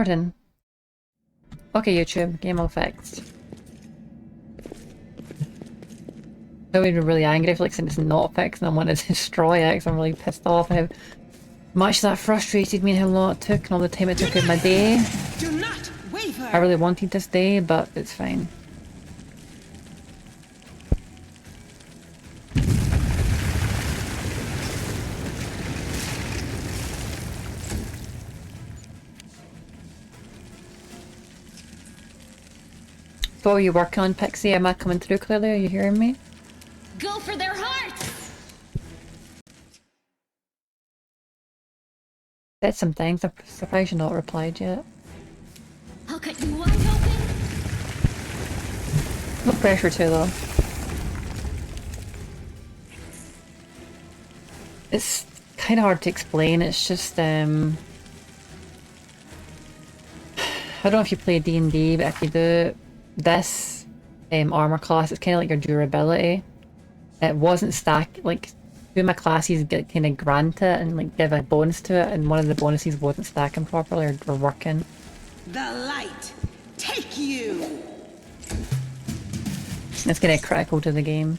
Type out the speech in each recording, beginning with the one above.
Recording. Okay, YouTube, game all fixed. I would be really angry if like it's not fixed and I want to destroy it because I'm really pissed off at how much that frustrated me and how long it took and all the time it took out my day. Do not waver. I really wanted this day, but it's fine. So what are you working on, Pixie? Am I coming through clearly? Are you hearing me? Go for their hearts! Said some things. I'm surprised you're not replied yet. I'll cut you wide open. No pressure to though. It's kind of hard to explain. It's just I don't know if you play D&D, but if you do this armor class, it's kind of like your durability. It wasn't like two of my classes get kind of grant it and like give a bonus to it, and one of the bonuses wasn't stacking properly or working. The light, take you. It's kind of critical to the game.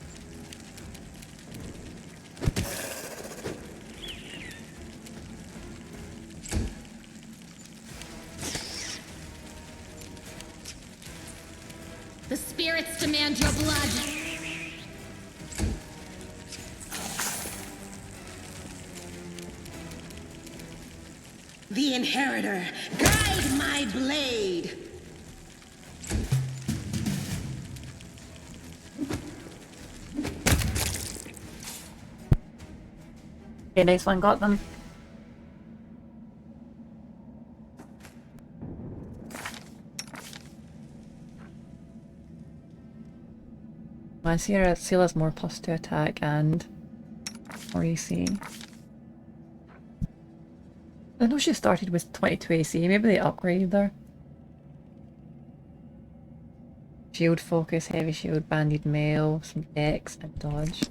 The spirits demand your blood. The inheritor, guide my blade. Okay, nice one, got them. My seal has more +2 attack and more AC. I know she started with 22 AC, maybe they upgraded her. Shield focus, heavy shield, banded mail, some dex and dodge.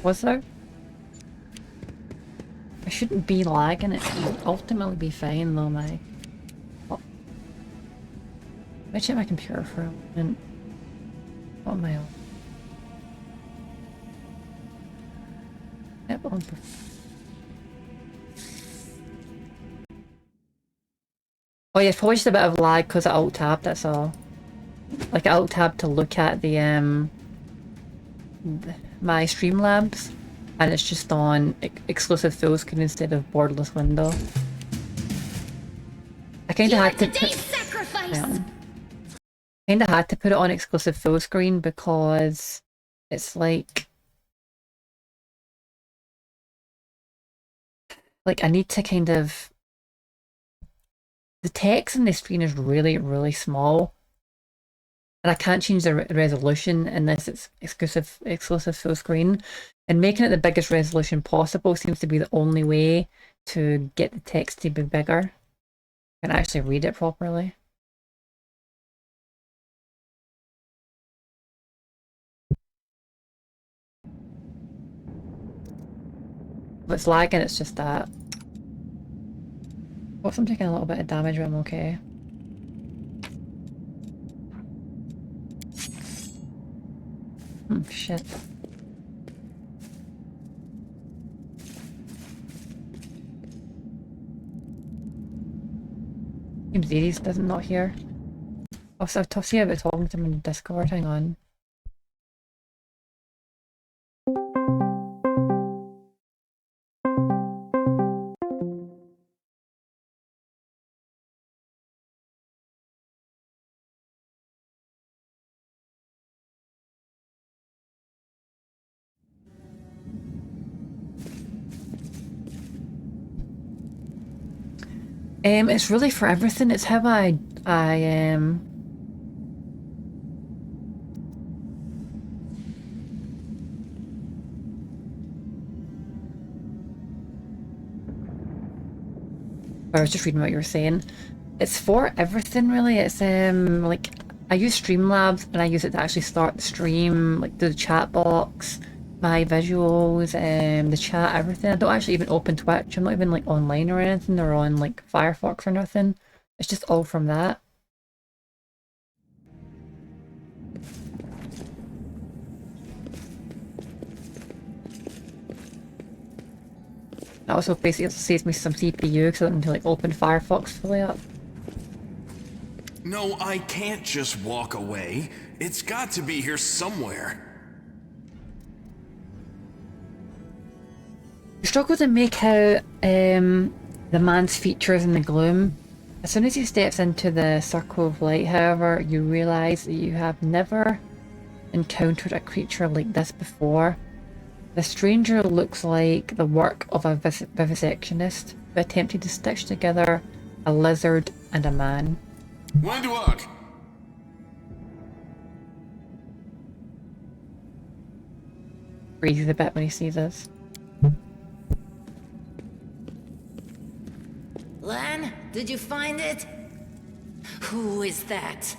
Was there? I shouldn't be lagging, it should ultimately be fine though, my... Oh. Let me check my computer for a moment. What am I on? Yep, on for... Oh yeah, it's probably just a bit of lag because I alt-tabbed, that's all. Like I alt-tabbed to look at the my Streamlabs, and it's just on exclusive full screen instead of borderless window. I kinda had to put it on exclusive full screen because it's like I need to kind of... The text on the screen is really, really small. And I can't change the resolution unless it's exclusive full screen. And making it the biggest resolution possible seems to be the only way to get the text to be bigger and actually read it properly. If it's lagging, it's just that. Well, I'm taking a little bit of damage, but I'm okay. Shit. Seems Zeddy's doesn't not here. Also, I'll see about talking to him in Discord, hang on. It's really for everything. It's how I I was just reading what you were saying. It's for everything really. It's like I use Streamlabs and I use it to actually start the stream, like the chat box, my visuals, the chat, everything. I don't actually even open Twitch. I'm not even like online or anything or on like Firefox or nothing. It's just all from that. That also basically saves me some CPU because I don't need to like open Firefox fully up. No, I can't just walk away. It's got to be here somewhere. You struggle to make out the man's features in the gloom. As soon as he steps into the circle of light, however, you realise that you have never encountered a creature like this before. The stranger looks like the work of a vivisectionist who attempted to stitch together a lizard and a man. Wendwag! Breathes a bit when he sees us. Lan, did you find it? Who is that?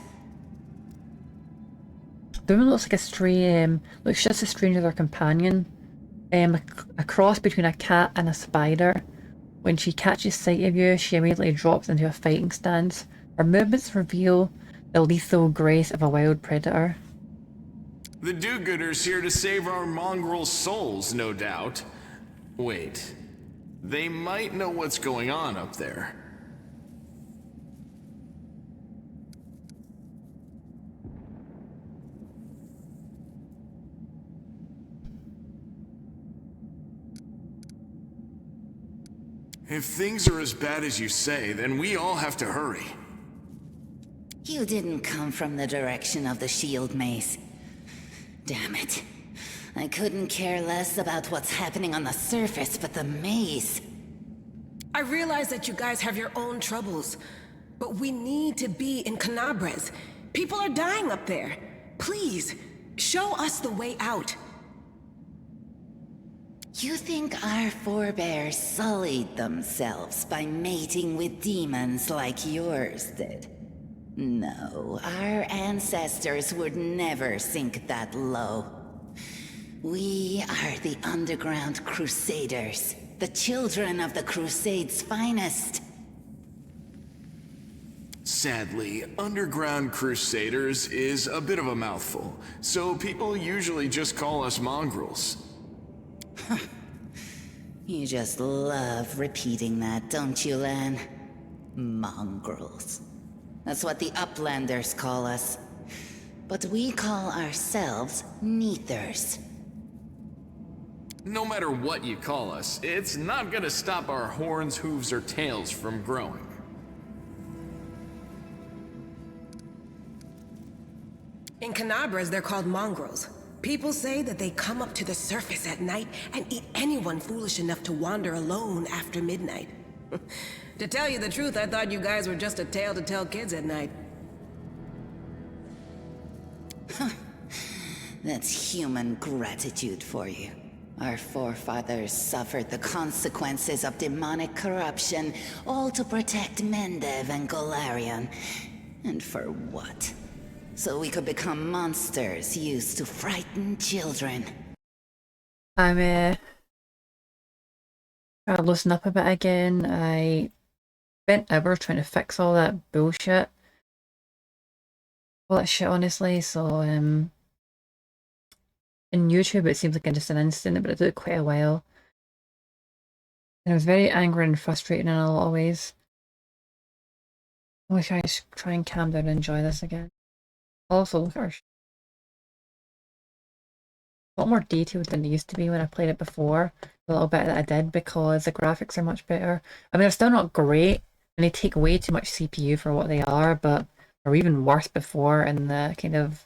The woman looks like a stray, looks just as strange as her companion. A cross between a cat and a spider. When she catches sight of you, she immediately drops into a fighting stance. Her movements reveal the lethal grace of a wild predator. The do-gooder's here to save our mongrel souls, no doubt. Wait. They might know what's going on up there. If things are as bad as you say, then we all have to hurry. You didn't come from the direction of the shield maze. Damn it. I couldn't care less about what's happening on the surface, but the maze. I realize that you guys have your own troubles, but we need to be in Canabres. People are dying up there. Please, show us the way out. You think our forebears sullied themselves by mating with demons like yours did? No, our ancestors would never sink that low. We are the Underground Crusaders, the children of the Crusade's finest. Sadly, Underground Crusaders is a bit of a mouthful, so people usually just call us mongrels. You just love repeating that, don't you, Lan? Mongrels. That's what the Uplanders call us. But we call ourselves Neathers. No matter what you call us, it's not gonna stop our horns, hooves, or tails from growing. In Canabres, they're called mongrels. People say that they come up to the surface at night and eat anyone foolish enough to wander alone after midnight. To tell you the truth, I thought you guys were just a tale to tell kids at night. That's human gratitude for you. Our forefathers suffered the consequences of demonic corruption, all to protect Mendev and Golarion. And for what? So we could become monsters used to frighten children. I'm trying to loosen up a bit again. I spent hours trying to fix all that bullshit. All that shit, honestly, so in YouTube it seems like in just an instant, but it took quite a while. And it was very angry and frustrating in a lot of ways. I wish I should try and calm down and enjoy this again. Also, look at our a lot more detailed than they used to be when I played it before. A little bit that I did because the graphics are much better. I mean, they're still not great, and they take way too much CPU for what they are, but they're even worse before in the kind of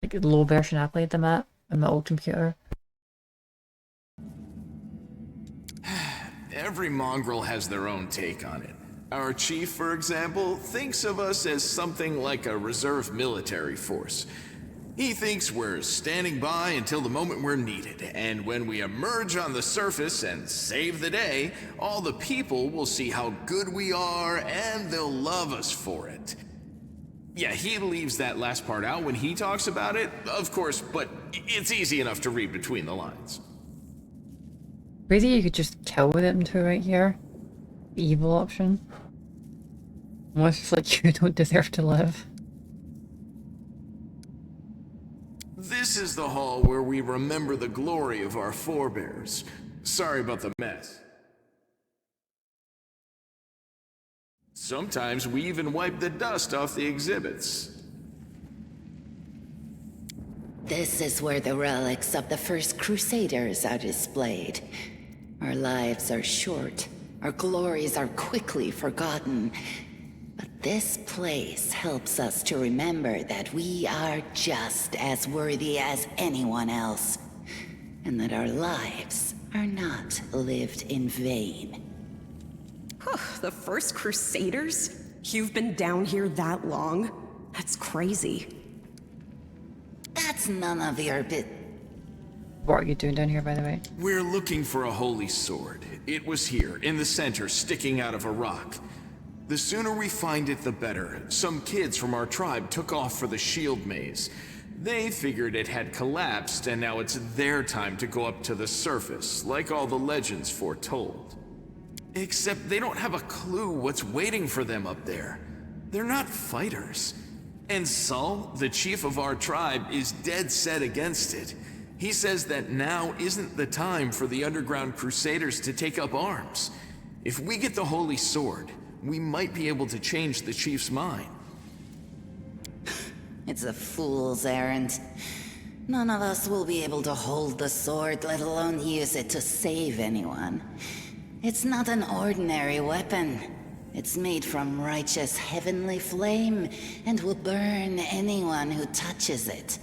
like low version I played them at on my old computer. Every mongrel has their own take on it. Our chief, for example, thinks of us as something like a reserve military force. He thinks we're standing by until the moment we're needed, and when we emerge on the surface and save the day, all the people will see how good we are and they'll love us for it. Yeah, he leaves that last part out when he talks about it, of course, but it's easy enough to read between the lines. Crazy you could just kill them two right here. The evil option. Almost just like you don't deserve to live. This is the hall where we remember the glory of our forebears. Sorry about the mess. Sometimes we even wipe the dust off the exhibits. This is where the relics of the first Crusaders are displayed. Our lives are short. Our glories are quickly forgotten. But this place helps us to remember that we are just as worthy as anyone else, and that our lives are not lived in vain. The first Crusaders? You've been down here that long? That's crazy. That's none of your bit. What are you doing down here, by the way? We're looking for a holy sword. It was here, in the center, sticking out of a rock. The sooner we find it, the better. Some kids from our tribe took off for the shield maze. They figured it had collapsed, and now it's their time to go up to the surface, like all the legends foretold. Except they don't have a clue what's waiting for them up there. They're not fighters. And Saul, the chief of our tribe, is dead set against it. He says that now isn't the time for the underground crusaders to take up arms. If we get the holy sword, we might be able to change the chief's mind. It's a fool's errand. None of us will be able to hold the sword, let alone use it to save anyone. It's not an ordinary weapon. It's made from righteous heavenly flame and will burn anyone who touches it.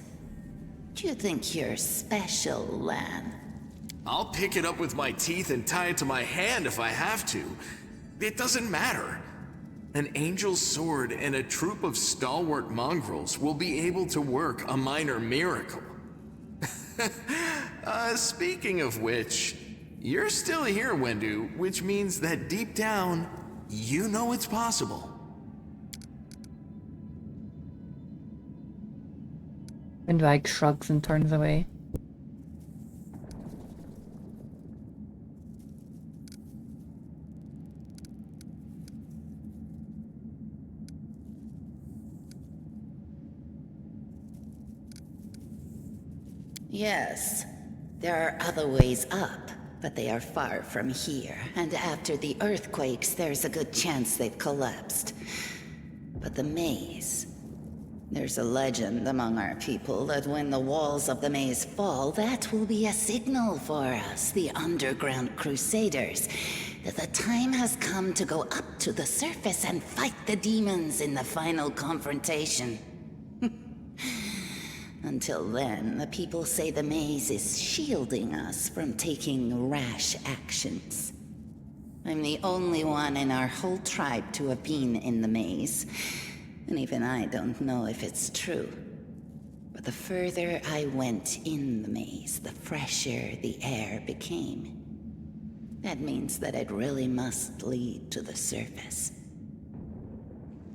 Do you think you're special, Lan? I'll pick it up with my teeth and tie it to my hand if I have to. It doesn't matter. An angel's sword and a troop of stalwart mongrels will be able to work a minor miracle. Speaking of which, you're still here, Wendu, which means that deep down, you know it's possible. Windwag shrugs and turns away. Yes, there are other ways up, but they are far from here, and after the earthquakes, there's a good chance they've collapsed. But the maze... There's a legend among our people that when the walls of the maze fall, that will be a signal for us, the underground crusaders, that the time has come to go up to the surface and fight the demons in the final confrontation. Until then, the people say the maze is shielding us from taking rash actions. I'm the only one in our whole tribe to have been in the maze, and even I don't know if it's true. But the further I went in the maze, the fresher the air became. That means that it really must lead to the surface.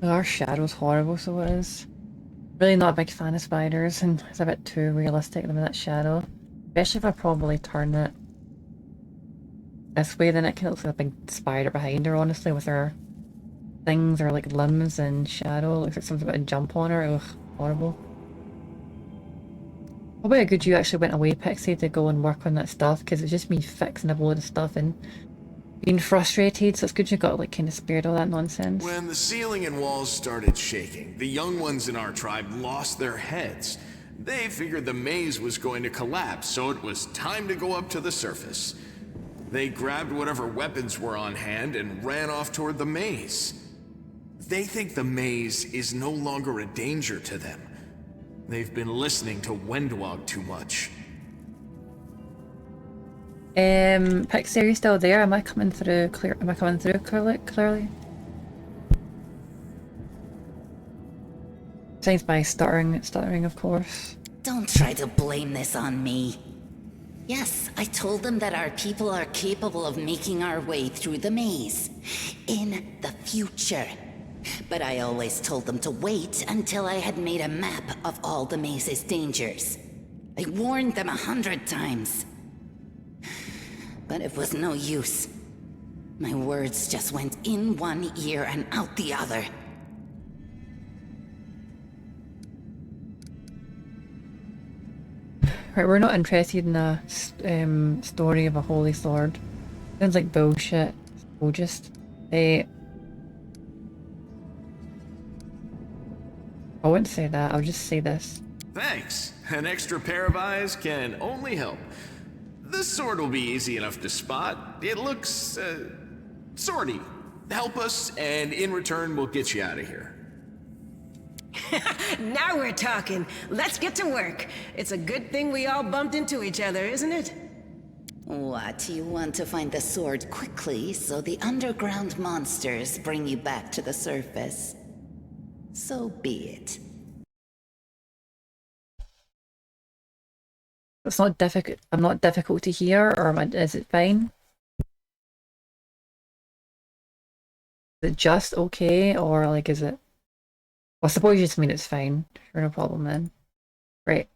Our shadow's horrible, so it is. Really not a big fan of spiders, and it's a bit too realistic with that shadow. Especially if I probably turn it this way, then it kind of looks like a big spider behind her, honestly, with her things or like limbs and shadow. Looks like something about to jump on her. Ugh, horrible. Probably a good you actually went away, Pixie, to go and work on that stuff, because it's just me fixing a load of stuff and being frustrated, so it's good you got like kind of spared all that nonsense. When the ceiling and walls started shaking, the young ones in our tribe lost their heads. They figured the maze was going to collapse, so it was time to go up to the surface. They grabbed whatever weapons were on hand and ran off toward the maze. They think the maze is no longer a danger to them. They've been listening to Wendwog too much. Pixie, are you still there? Am I coming through clearly? Besides my stuttering, of course. Don't try to blame this on me. Yes, I told them that our people are capable of making our way through the maze. In the future. But I always told them to wait until I had made a map of all the maze's dangers. I warned them 100 times. But it was no use. My words just went in one ear and out the other. Right, we're not interested in a story of a holy sword. Sounds like bullshit. We'll just... I wouldn't say that, I'll just say this. Thanks. An extra pair of eyes can only help. The sword will be easy enough to spot. It looks, swordy. Help us, and in return, we'll get you out of here. Now we're talking. Let's get to work. It's a good thing we all bumped into each other, isn't it? What, you want to find the sword quickly so the underground monsters bring you back to the surface? So be it. It's not difficult. I'm not difficult to hear, or is it fine? Is it just okay, or like is it? Well, I suppose you just mean it's fine. Sure, no problem then. Right.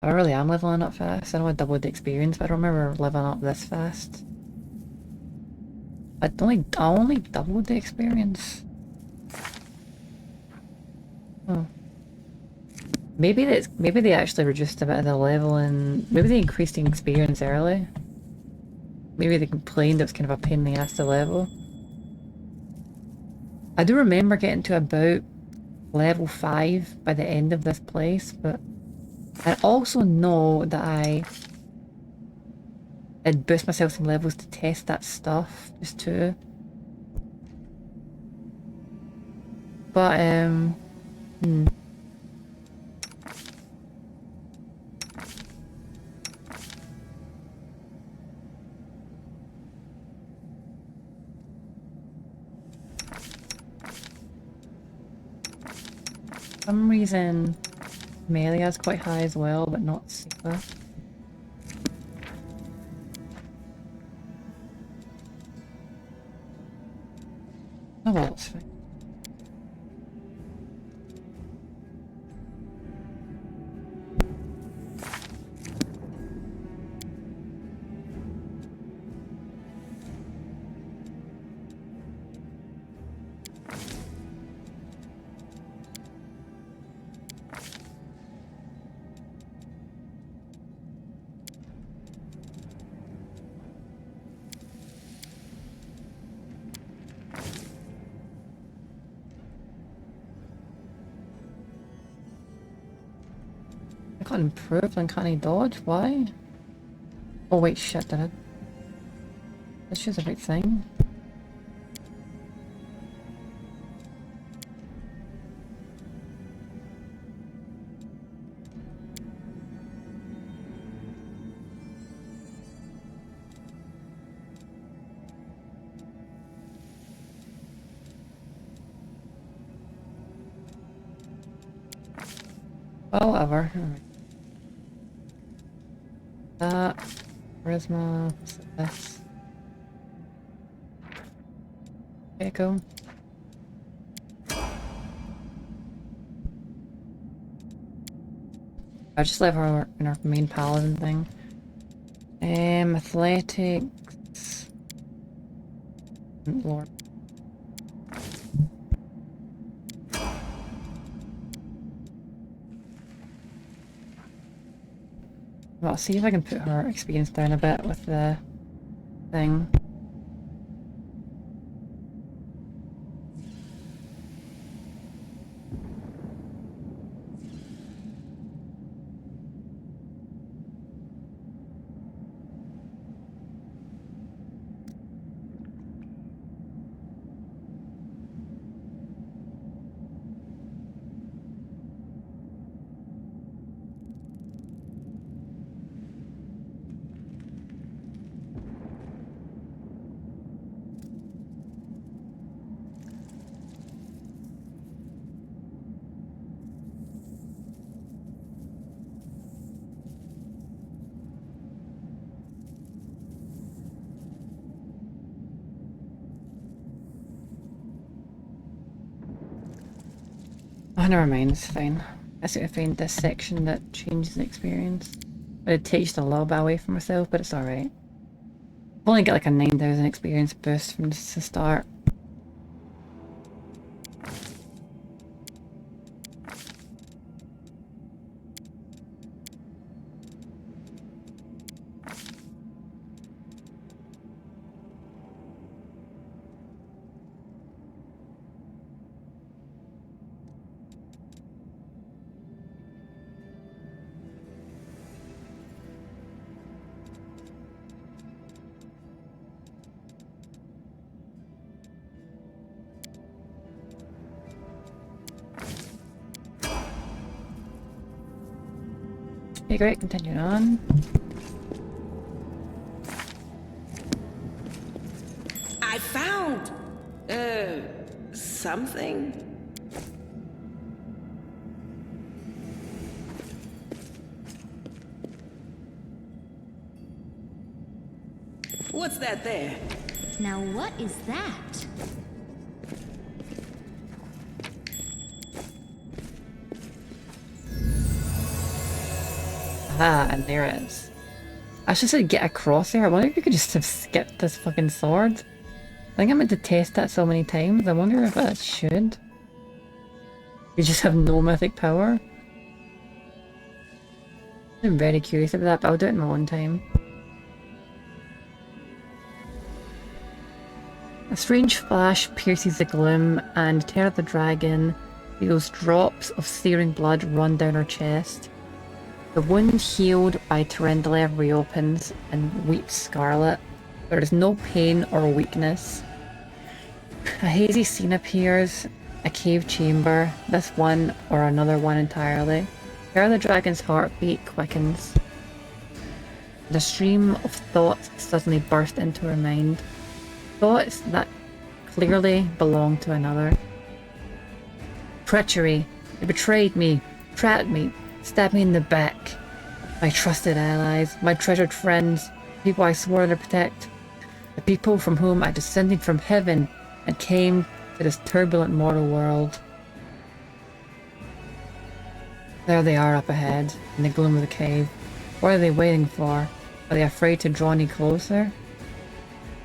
I really am leveling up fast. I know I doubled the experience, but I don't remember leveling up this fast. I only doubled the experience. Oh. Maybe they actually reduced a bit of the level and maybe they increased the experience early. Maybe they complained it was kind of a pain in the ass to level. I do remember getting to about level 5 by the end of this place, but I also know that I'd boost myself some levels to test that stuff, just to. But, for some reason, Melia's quite high as well, but not super. Oh well, it's fine. I got improved uncanny dodge, why? Oh wait, shit, did it? This is a big thing. Well, whatever. That. Charisma. What's this? Okay, cool. I just left her in our main paladin thing. Athletics. Lord. Well, I'll see if I can put her experience down a bit with the thing. never mind, it's fine. I see I find this section that changes the experience. But it takes a little bit away from myself, but it's alright. I've only got like a 9,000 experience boost from just the start. Okay, great, continuing on. I found, something. What's that there? Now what is that? Ah, and there it is. I should say get across there. I wonder if you could just have skipped this fucking sword. I think I meant to test that so many times. I wonder if I should. You just have no mythic power. I'm very curious about that, but I'll do it in my own time. A strange flash pierces the gloom, and Terror of the Dragon feels drops of searing blood run down her chest. The wound healed by Terendale reopens and weeps scarlet. There is no pain or weakness. A hazy scene appears, a cave chamber, this one or another one entirely. Terror the Dragon's heartbeat quickens. The stream of thoughts suddenly burst into her mind. Thoughts that clearly belong to another. Treachery. They betrayed me, trapped me, stabbed me in the back. My trusted allies, my treasured friends, people I swore to protect. The people from whom I descended from heaven and came to this turbulent mortal world. There they are up ahead, in the gloom of the cave. What are they waiting for? Are they afraid to draw any closer?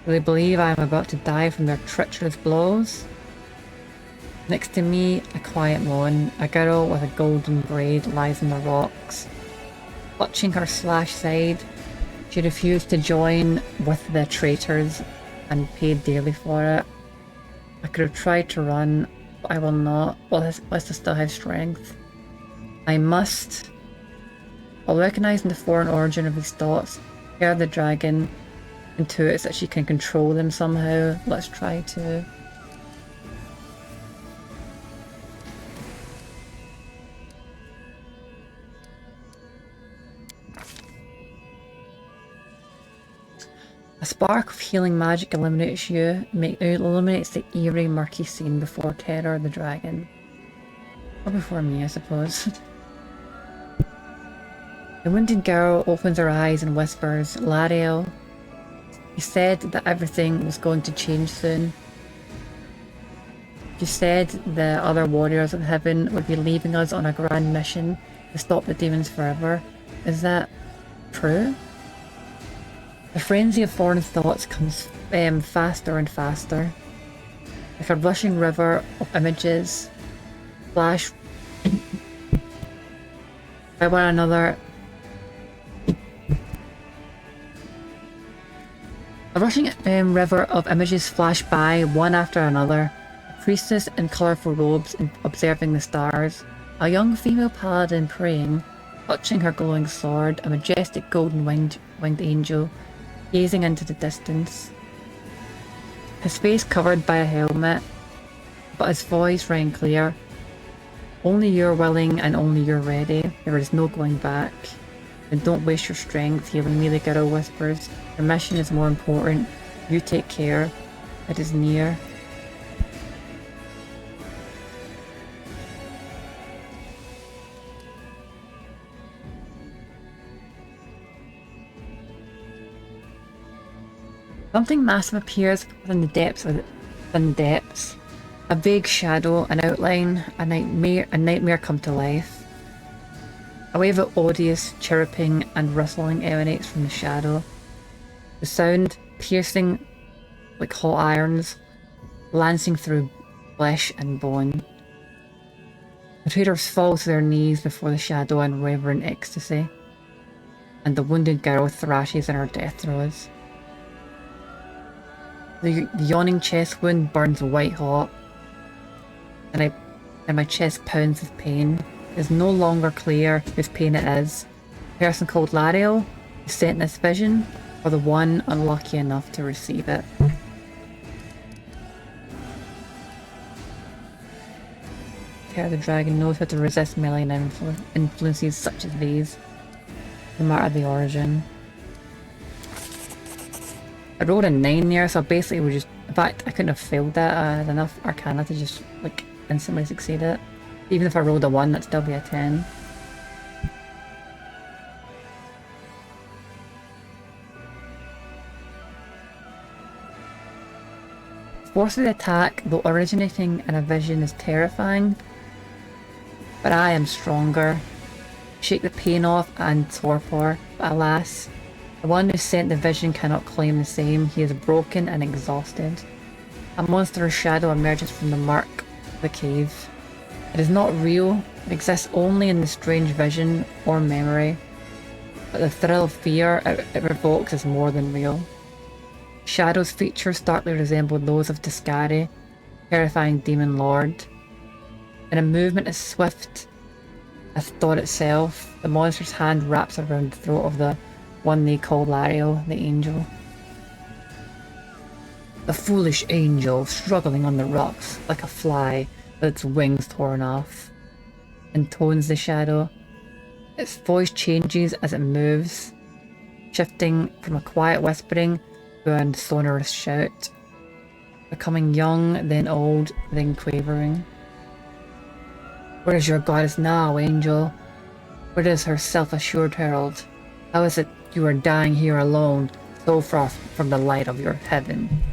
Do they believe I am about to die from their treacherous blows? Next to me, a quiet moon. A girl with a golden braid lies in the rocks. Clutching her slashed side, she refused to join with the traitors and paid dearly for it. I could have tried to run, but I will not, whilst I still have strength. I must. While recognizing the foreign origin of these thoughts, Terror the Dragon intuits that she can control them somehow. Let's try to. A spark of healing magic illuminates you, illuminates the eerie, murky scene before Terror the Dragon. Or before me, I suppose. The wounded girl opens her eyes and whispers, "Lariel, you said that everything was going to change soon. You said the other warriors of heaven would be leaving us on a grand mission to stop the demons forever. Is that true?" The frenzy of foreign thoughts comes faster and faster. Like a rushing river of images flash by one another. A rushing river of images flash by one after another. A priestess in colourful robes observing the stars. A young female paladin praying, clutching her glowing sword. A majestic golden winged angel gazing into the distance. His face covered by a helmet, but his voice rang clear. "Only you're willing and only you're ready. There is no going back. And don't waste your strength healing me," the girl whispers. "Your mission is more important. You take care. It is near." Something massive appears within the depths. A vague shadow, an outline, a nightmare come to life. A wave of odious chirruping and rustling emanates from the shadow. The sound piercing like hot irons, lancing through flesh and bone. The traders fall to their knees before the shadow in reverent ecstasy, and the wounded girl thrashes in her death throes. The yawning chest wound burns white hot, and my chest pounds with pain. It is no longer clear whose pain it is. The person called Lariel, who sent this vision, or the one unlucky enough to receive it. Terror the dragon knows how to resist malign influences such as these, no matter the origin. I rolled a 9 there, so basically we just... In fact, I couldn't have failed that. I had enough arcana to just, like, instantly succeed it. Even if I rolled a 1, that'd still be a 10. The force of the attack, though originating in a vision, is terrifying. But I am stronger. Shake the pain off and torpor, but alas, the one who sent the vision cannot claim the same. He is broken and exhausted. A monstrous shadow emerges from the murk of the cave. It is not real, it exists only in the strange vision or memory. But the thrill of fear it evokes is more than real. Shadow's features starkly resemble those of Tiscari, terrifying demon lord. In a movement as swift as thought itself, the monster's hand wraps around the throat of the one they call Lariel, the angel. The foolish angel, struggling on the rocks like a fly with its wings torn off, intones the shadow. Its voice changes as it moves, shifting from a quiet whispering to a sonorous shout, becoming young, then old, then quavering. Where is your goddess now, angel? Where is her self-assured herald? How is it you are dying here alone, so far from the light of your heaven?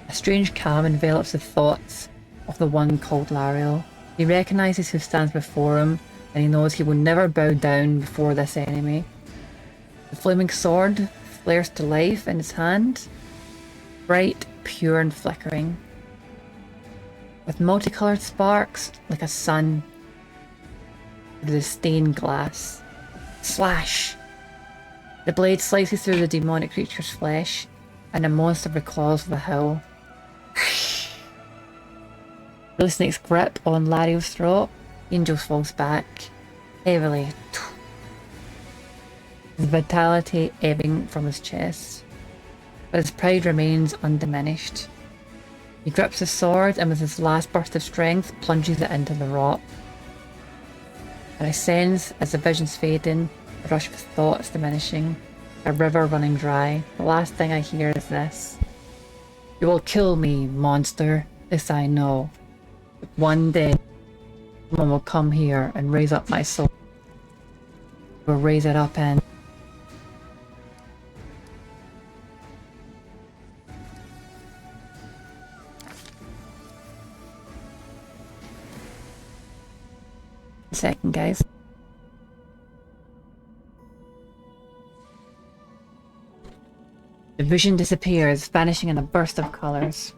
A strange calm envelops the thoughts of the one called Lariel. He recognizes who stands before him, and he knows he will never bow down before this enemy. The flaming sword flares to life in his hand, bright, pure and flickering, with multicolored sparks like a sun through the stained glass. Slash! The blade slices through the demonic creature's flesh, and the monster recoils with a howl. Releasing its grip on Lariel's throat, Angel falls back, heavily, his vitality ebbing from his chest. But his pride remains undiminished. He grips his sword and with his last burst of strength plunges it into the rock. And I sense, as the visions fade in, a rush of thoughts diminishing, a river running dry. The last thing I hear is this. You will kill me, monster. This I know. But one day, someone will come here and raise up my soul. Will raise it up and... Second, guys. The vision disappears, vanishing in a burst of colors.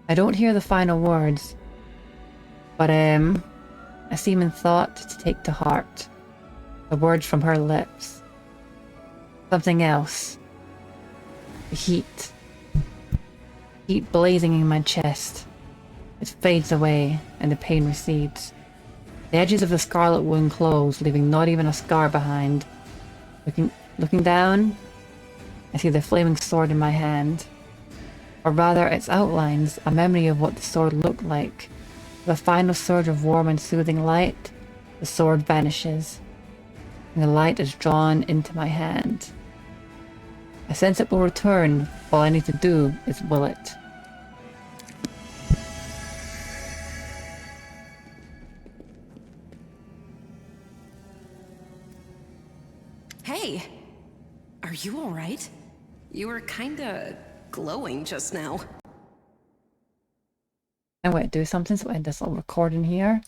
I don't hear the final words, but I seem in thought to take to heart the words from her lips. Something else. The heat. Heat blazing in my chest. It fades away, and the pain recedes. The edges of the scarlet wound close, leaving not even a scar behind. Looking down, I see the flaming sword in my hand. Or rather, its outlines, a memory of what the sword looked like. With a final surge of warm and soothing light, the sword vanishes, and the light is drawn into my hand. I sense it will return. All I need to do is will it. Hey, Are you alright? You were kinda glowing just now. I'm going to do something, so I end this little recording here.